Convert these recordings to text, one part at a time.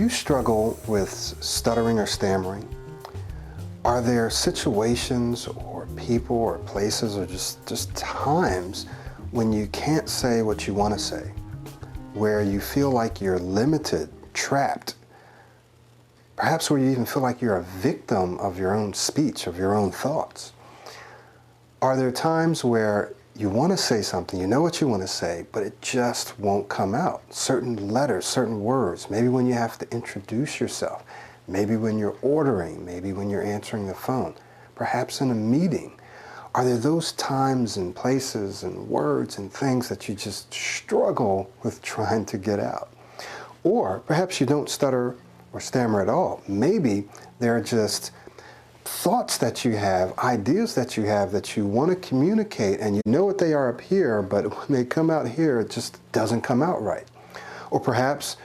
you struggle with stuttering or stammering? Are there situations or people or places or just times when you can't say what you want to say, where you feel like you're limited, trapped, perhaps where you even feel like you're a victim of your own speech, of your own thoughts? Are there times where you want to say something, you know what you want to say, but it just won't come out? Certain letters, certain words, maybe when you have to introduce yourself, maybe when you're ordering, maybe when you're answering the phone, perhaps in a meeting. Are there those times and places and words and things that you just struggle with trying to get out? Or perhaps you don't stutter or stammer at all. Maybe they're just thoughts that you have, ideas that you have that you want to communicate, and you know what they are up here, but when they come out here, it just doesn't come out right. Or perhaps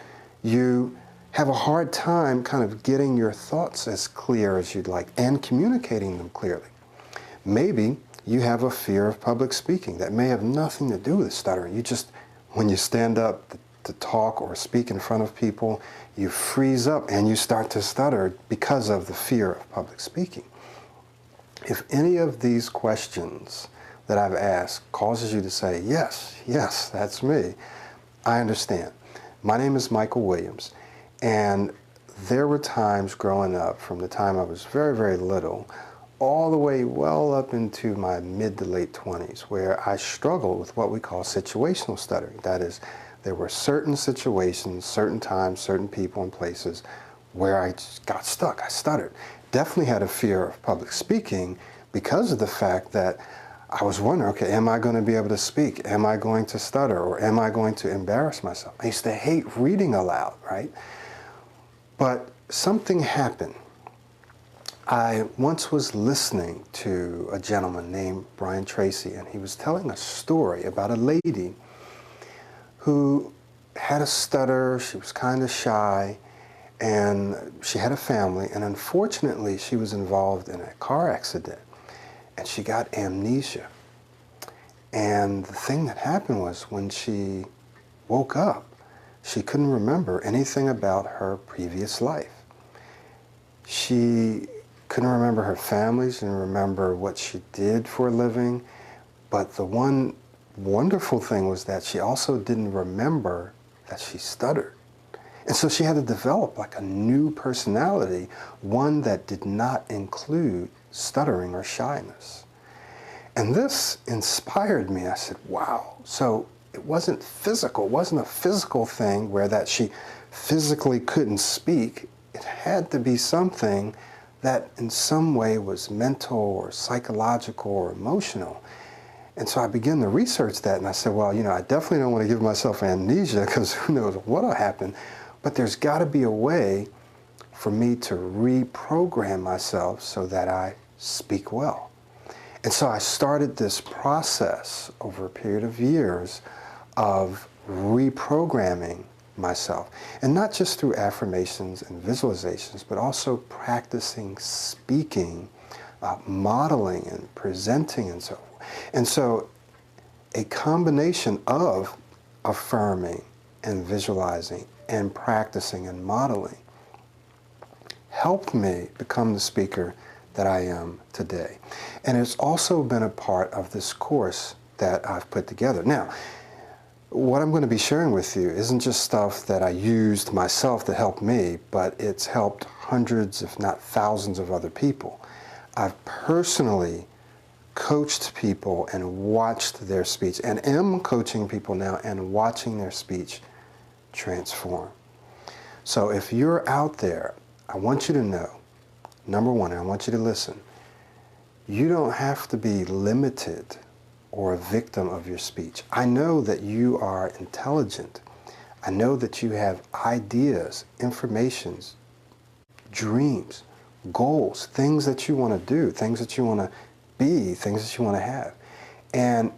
you have a hard time kind of getting your thoughts as clear as you'd like and communicating them clearly. Maybe you have a fear of public speaking that may have nothing to do with stuttering. You just, when you stand up to talk or speak in front of people, you freeze up and you start to stutter because of the fear of public speaking. If any of these questions that I've asked causes you to say, yes, that's me, I understand. My name is Michael Williams, and there were times growing up from the time I was very, very little all the way well up into my mid to late 20s where I struggled with what we call situational stuttering. That is, there were certain situations, certain times, certain people and places where I just got stuck. I stuttered. Definitely had a fear of public speaking because of the fact that I was wondering, okay, am I going to be able to speak? Am I going to stutter? Or am I going to embarrass myself? I used to hate reading aloud, right? But something happened. I once was listening to a gentleman named Brian Tracy, and he was telling a story about a lady who had a stutter. She was kind of shy, and she had a family, and unfortunately she was involved in a car accident, and she got amnesia. And the thing that happened was when she woke up, she couldn't remember anything about her previous life. She couldn't remember her family, she didn't remember what she did for a living, but the one wonderful thing was that she also didn't remember that she stuttered. And so she had to develop like a new personality, one that did not include stuttering or shyness. And this inspired me. I said, wow, so it wasn't physical, it wasn't a physical thing where that she physically couldn't speak. It had to be something that in some way was mental or psychological or emotional. And so I began to research that, and I said, well, I definitely don't want to give myself amnesia because who knows what'll happen, but there's got to be a way for me to reprogram myself so that I speak well. And so I started this process over a period of years of reprogramming myself, and not just through affirmations and visualizations, but also practicing speaking, modeling and presenting and so forth. And so a combination of affirming and visualizing and practicing and modeling helped me become the speaker that I am today. And it's also been a part of this course that I've put together. Now, what I'm going to be sharing with you isn't just stuff that I used myself to help me, but it's helped hundreds, if not thousands of other people. I've personally coached people and watched their speech, and am coaching people now and watching their speech transform. So if you're out there, I want you to know, number one, and I want you to listen, you don't have to be limited or a victim of your speech. I know that you are intelligent. I know that you have ideas, informations, dreams, goals, things that you want to do, things that you want to be, things that you want to have. And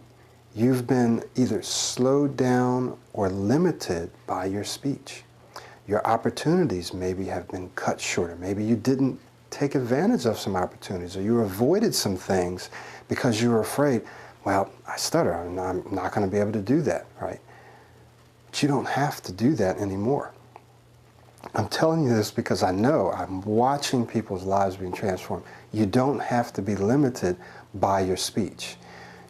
you've been either slowed down or limited by your speech. Your opportunities maybe have been cut shorter. Maybe you didn't take advantage of some opportunities, or you avoided some things because you were afraid, well, I stutter, I'm not going to be able to do that, right? But you don't have to do that anymore. I'm telling you this because I know I'm watching people's lives being transformed. You don't have to be limited by your speech.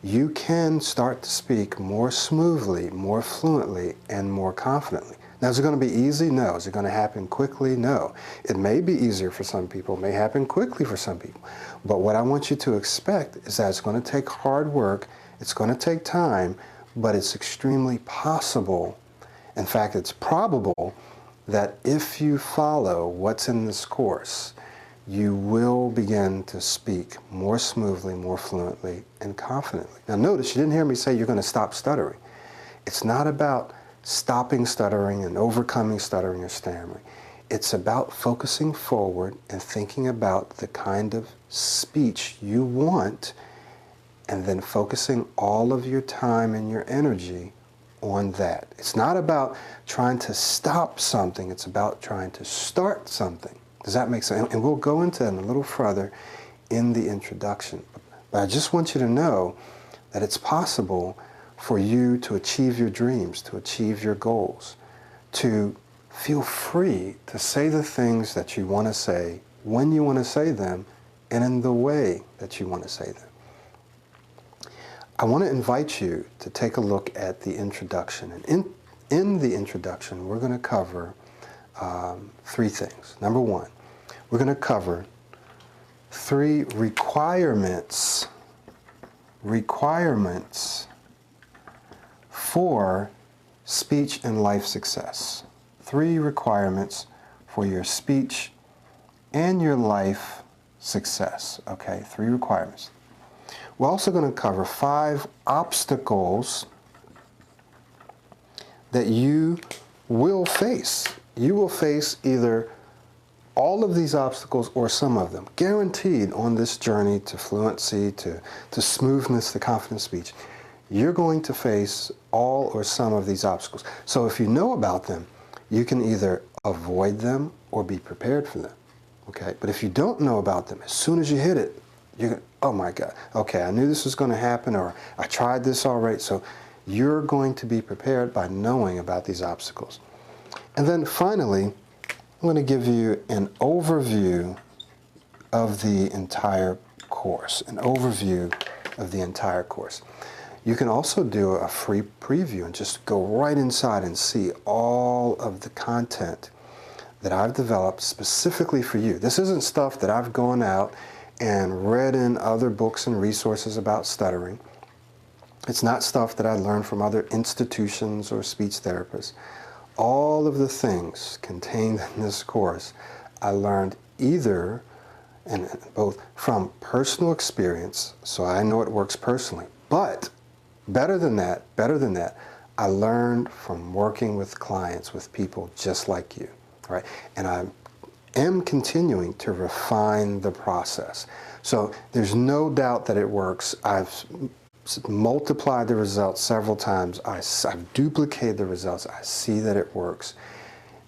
You can start to speak more smoothly, more fluently, and more confidently. Now, is it going to be easy? No. Is it going to happen quickly? No. It may be easier for some people. It may happen quickly for some people. But what I want you to expect is that it's going to take hard work. It's going to take time, but it's extremely possible. In fact, it's probable that if you follow what's in this course, you will begin to speak more smoothly, more fluently, and confidently. Now notice, you didn't hear me say you're going to stop stuttering. It's not about stopping stuttering and overcoming stuttering or stammering. It's about focusing forward and thinking about the kind of speech you want, and then focusing all of your time and your energy on that. It's not about trying to stop something, it's about trying to start something. Does that make sense? And we'll go into that a little further in the introduction. But I just want you to know that it's possible for you to achieve your dreams, to achieve your goals, to feel free to say the things that you want to say, when you want to say them, and in the way that you want to say them. I want to invite you to take a look at the introduction. And in the introduction, we're going to cover 3 things. Number 1, we're going to cover 3 requirements for speech and life success. 3 requirements for your speech and your life success. Okay, 3 requirements. We're also going to cover 5 obstacles that you will face. You will face either all of these obstacles or some of them, guaranteed, on this journey to fluency, to smoothness, to confident speech. You're going to face all or some of these obstacles. So if you know about them, you can either avoid them or be prepared for them. Okay? But if you don't know about them, as soon as you hit it, you're going, oh my God, okay, I knew this was going to happen, or I tried this already. So you're going to be prepared by knowing about these obstacles. And then finally, I'm going to give you an overview of the entire course, You can also do a free preview and just go right inside and see all of the content that I've developed specifically for you. This isn't stuff that I've gone out and read in other books and resources about stuttering. It's not stuff that I learned from other institutions or speech therapists. All of the things contained in this course I learned either, and both from personal experience, so I know it works personally, but better than that, I learned from working with clients, with people just like you, right? And I am continuing to refine the process. So there's no doubt that it works. I've multiplied the results several times. I've duplicated the results. I see that it works.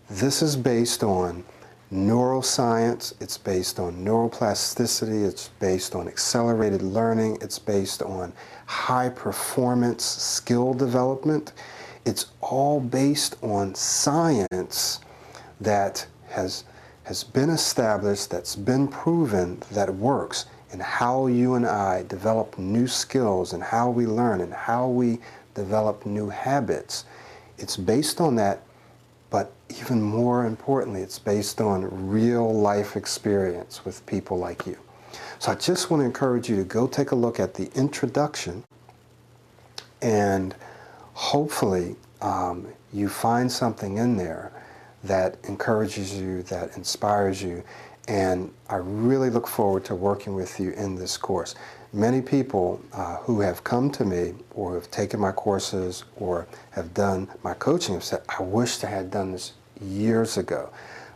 This is based on neuroscience. It's based on neuroplasticity. It's based on accelerated learning. It's based on high performance skill development. It's all based on science that has been established, that's been proven, that works, and how you and I develop new skills and how we learn and how we develop new habits. It's based on that, but even more importantly, it's based on real life experience with people like you. So I just want to encourage you to go take a look at the introduction, and hopefully you find something in there that encourages you, that inspires you, and I really look forward to working with you in this course. Many people who have come to me or have taken my courses or have done my coaching have said, I wish I had done this years ago.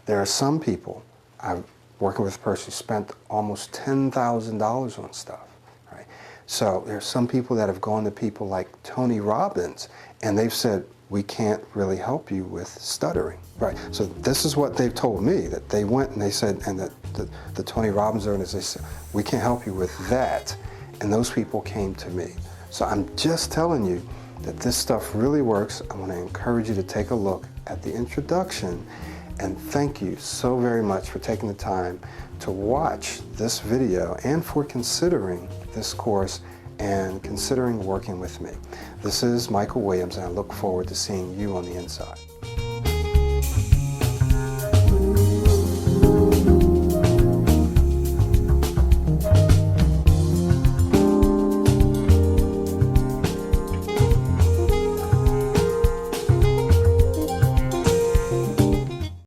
There are some people, I'm working with a person who spent almost $10,000 on stuff, right? So there are some people that have gone to people like Tony Robbins, and they've said, we can't really help you with stuttering, right? So this is what they've told me, that they went and they said, and that the Tony Robbins organization said, we can't help you with that. And those people came to me. So I'm just telling you that this stuff really works. I want to encourage you to take a look at the introduction And thank you so very much for taking the time to watch this video and for considering this course and considering working with me. This is Michael Williams, and I look forward to seeing you on the inside.